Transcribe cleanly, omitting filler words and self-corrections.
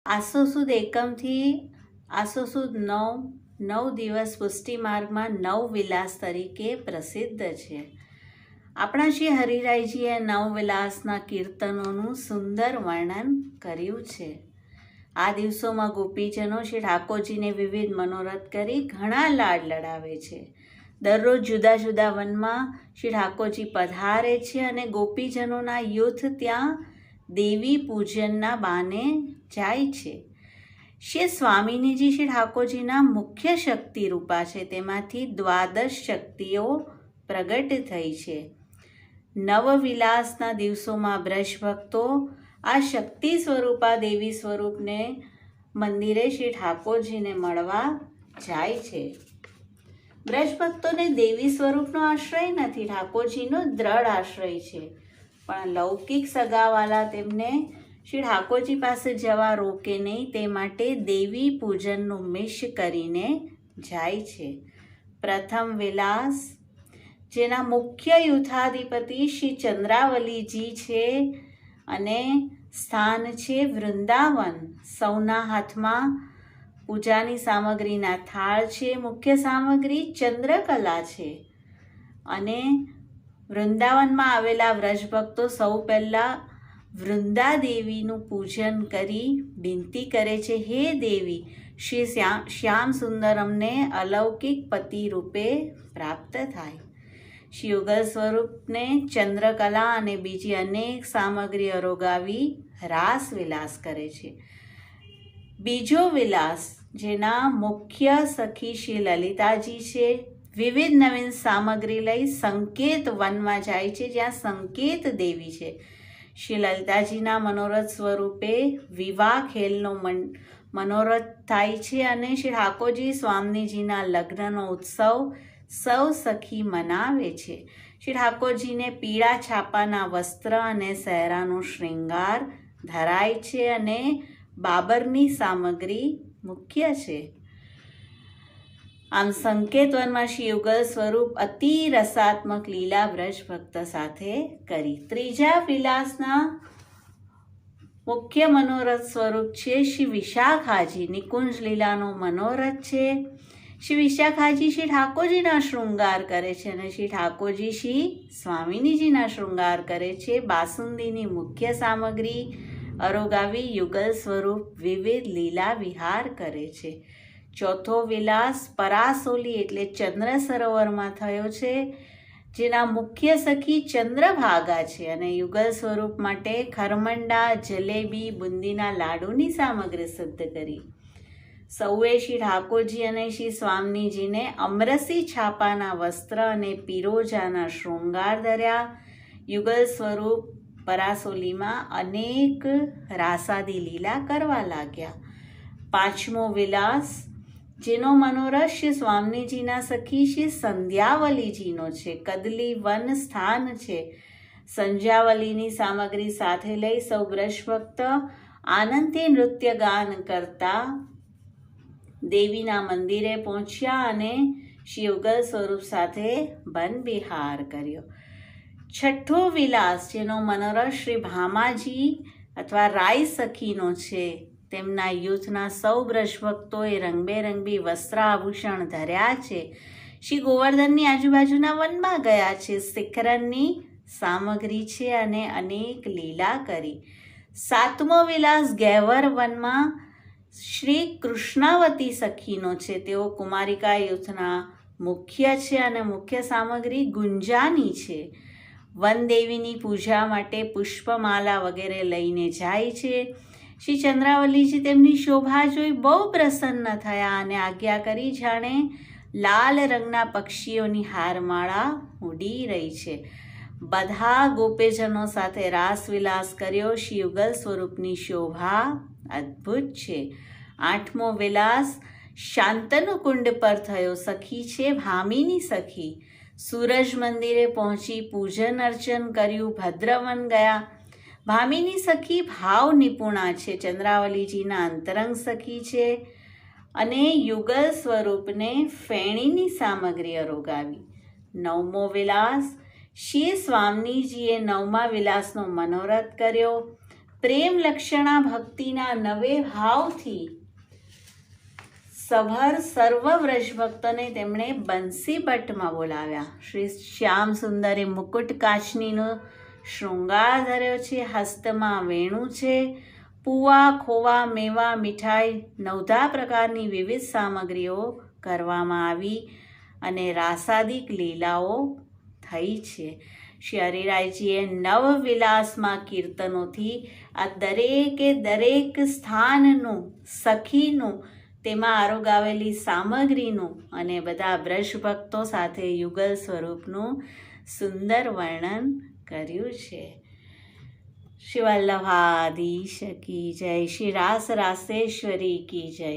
આસો સુદ એકમથી આસો સુદ 9 દિવસ પુષ્ટિ માર્ગમાં નવવિલાસ તરીકે પ્રસિદ્ધ છે. આપણા શ્રી હરિરાયજીએ નવવિલાસના કીર્તનોનું સુંદર વર્ણન કર્યું છે. આ દિવસોમાં ગોપીજનો શ્રી ઠાકોરજીને વિવિધ મનોરથ કરી ઘણા લાડ લડાવે છે. દરરોજ જુદા જુદા વનમાં શ્રી ઠાકોરજી પધારે છે અને ગોપીજનોના યુથ ત્યાં દેવી પૂજનના બાને જાય છે. શ્રી સ્વામિનીજી શ્રી ઠાકોરજીના મુખ્ય શક્તિ રૂપા છે. તેમાંથી 12 શક્તિઓ પ્રગટ થઈ છે. નવવિલાસના દિવસોમાં બ્રજ ભક્તો આ શક્તિ સ્વરૂપા દેવી સ્વરૂપને મંદિરે શ્રી ઠાકોરજીને મળવા જાય છે. બ્રજ ભક્તોને દેવી સ્વરૂપનો આશ્રય નથી, ઠાકોરજીનો દ્રઢ આશ્રય છે. પણ લૌકિક સગાવાલા તેમને શ્રી ઠાકોરજી પાસે જવા રોકે નહીં, તે માટે દેવી પૂજનનું મિશ કરીને જાય છે. પ્રથમ વિલાસ, જેના મુખ્ય યુથાધિપતિ શ્રી ચંદ્રાવલીજી છે અને સ્થાન છે વૃંદાવન. સૌના હાથમાં પૂજાની સામગ્રીના થાળ છે. મુખ્ય સામગ્રી ચંદ્રકલા છે અને વૃંદાવનમાં આવેલા વ્રજભક્તો સૌ પહેલાં વૃંદાદેવીનું પૂજન કરી વિનંતી કરે છે, હે દેવી, શ્રી શ્યામ સુંદર અમને અલૌકિક પતિ રૂપે પ્રાપ્ત થાય. શ્રી યુગલ સ્વરૂપને ચંદ્રકલા અને બીજી અનેક સામગ્રી અરોગાવી રાસ વિલાસ કરે છે. બીજો વિલાસ, જેના મુખ્ય સખી શ્રી લલિતાજી છે, વિવિધ નવીન સામગ્રી લઈ સંકેત વનમાં જાય છે, જ્યાં સંકેત દેવી છે. શ્રી લલિતાજીના મનોરથ સ્વરૂપે વિવાહ ખેલનો મનોરથ થાય છે અને શ્રી ઠાકોરજી સ્વામીજીના લગ્નનો ઉત્સવ સૌ સખી મનાવે છે. શ્રી ઠાકોરજીને પીળા છાપાના વસ્ત્ર અને સહેરાનો શ્રૃંગાર ધરાય છે અને બાબરની સામગ્રી મુખ્ય છે. આમ સંકેતવનમાં શ્રી યુગલ સ્વરૂપ અતિ રસાત્મક લીલા બ્રજ ભક્ત સાથે કરી. ત્રીજા વિલાસના મુખ્ય મનોરથ સ્વરૂપ છે શ્રી વિશાખાજી. નિકુંજ લીલાનો મનોરથ છે. શ્રી વિશાખાજી શ્રી ઠાકોરજીના શૃંગાર કરે છે અને શ્રી ઠાકોરજી શ્રી સ્વામિનીજીના શૃંગાર કરે છે. બાસુંદીની મુખ્ય સામગ્રી અરોગાવી યુગલ સ્વરૂપ વિવિધ લીલા વિહાર કરે છે. ચોથો વિલાસ પરાસોલી એટલે ચંદ્ર સરોવરમાં થયો છે, જેના મુખ્ય સખી ચંદ્રભાગા છે અને યુગલ સ્વરૂપ માટે ખરમંડા, જલેબી, બુંદીના લાડુની સામગ્રી સિદ્ધ કરી. સૌએ શ્રી ઠાકોરજી અને શ્રી સ્વામીજીને અમરસી છાપાના વસ્ત્ર અને પિરોજાના શૃંગાર ધર્યા. યુગલ સ્વરૂપ પરાસોલીમાં અનેક રાસાદી લીલા કરવા લાગ્યા. પાંચમો વિલાસ, જેનો મનોરથ શ્રી સ્વામીજીના સખી શ્રી સંધ્યાવલીજીનો છે. કદલી વન સ્થાન છે. સંધ્યાવલીની સામગ્રી સાથે લઈ સૌ બ્રજભક્ત આનંદથી નૃત્ય ગાન કરતા દેવીના મંદિરે પહોંચ્યા અને શ્રી યુગલ સ્વરૂપ સાથે બન વિહાર કર્યો. છઠ્ઠો વિલાસ, જેનો મનોરથ શ્રી ભામાજી અથવા રાય સખીનો છે. તેમના યુથના સૌ બ્રજભક્તોએ રંગબેરંગી વસ્ત્ર આભૂષણ ધર્યા છે. શ્રી ગોવર્ધનની આજુબાજુના વનમાં ગયા છે. શિખરણની સામગ્રી છે અને અનેક લીલા કરી. સાતમો વિલાસ ગેવર વનમાં શ્રી કૃષ્ણાવતી સખીનો છે. તેઓ કુમારિકા યુથના મુખ્ય છે અને મુખ્ય સામગ્રી ગુંજાની છે. વનદેવીની પૂજા માટે પુષ્પમાલા વગેરે લઈને જાય છે. શ્રી ચંદ્રાવલીજી તેમની શોભા જોઈ બહુ પ્રસન્ન થયા અને આજ્ઞા કરી, જાણે લાલ રંગના પક્ષીઓની હારમાળા ઉડી રહી છે. બધા ગોપીજનો સાથે રાસવિલાસ કર્યો. શ્રી યુગલ સ્વરૂપની શોભા અદ્ભુત છે. આઠમો વિલાસ શાંતનુ કુંડ પર થયો. સખી છે ભામીની સખી. સૂરજ મંદિરે પહોંચી પૂજન અર્ચન કર્યું. ભદ્રવન ગયા. ભામીની સખી ભાવ નિપુણા છે. ચંદ્રાવલીજીના અંતરંગ સખી છે અને યુગલ સ્વરૂપને ફેણીની સામગ્રી અરોગાવી. નવમો વિલાસ, શ્રી સ્વામીજીએ નવમા વિલાસનો મનોરથ કર્યો. પ્રેમ લક્ષણા ભક્તિના નવે ભાવથી સભર સર્વ વ્રજભક્તોને તેમણે બંસીબટમાં બોલાવ્યા. શ્રી શ્યામ સુંદરે મુકુટ કાચનીનો શૃંગાર ધર્યો છે, હસ્તમાં વેણું છે, પૂવા, ખોવા, મેવા, મીઠાઈ 9 પ્રકારની વિવિધ સામગ્રીઓ કરવામાં આવી અને રાસાદિક લીલાઓ થઈ છે. શ્રી હરિરાયજીએ નવવિલાસમાં કીર્તનોથી આ દરેક સ્થાનનું, સખીનું, તેમાં આરોગાવેલી સામગ્રીનું અને બધા બ્રજભક્તો સાથે યુગલ સ્વરૂપનું સુંદર વર્ણન કર્યું છે. શ્રી વલ્લભાધીશ કી જય. શ્રી રાસ રાસેશ્વરી કી જય.